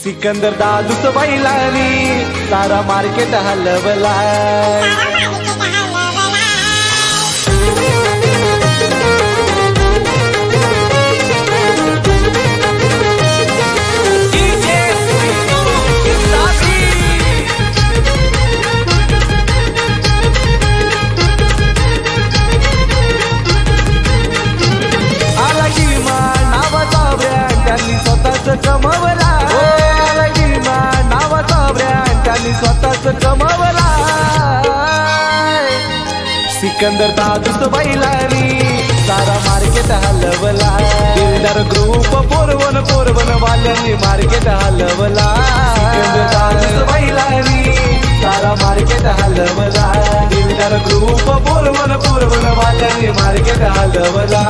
सिकंदर दादूच बैलानी सारा market हलवला। कमवला नावाचा ब्रँड त्यांनी स्वतःच कमवला। सिकंदर दादूच बैलानी सारा मार्केट हलवला। बिल्डर ग्रुप पोरवन वाल्यांनी मार्केट हलवला। सिकंदर दादूच बैलानी सारा मार्केट हलवला। बिल्डर ग्रुप पोरवन वाल्यांनी मार्केट हलवला।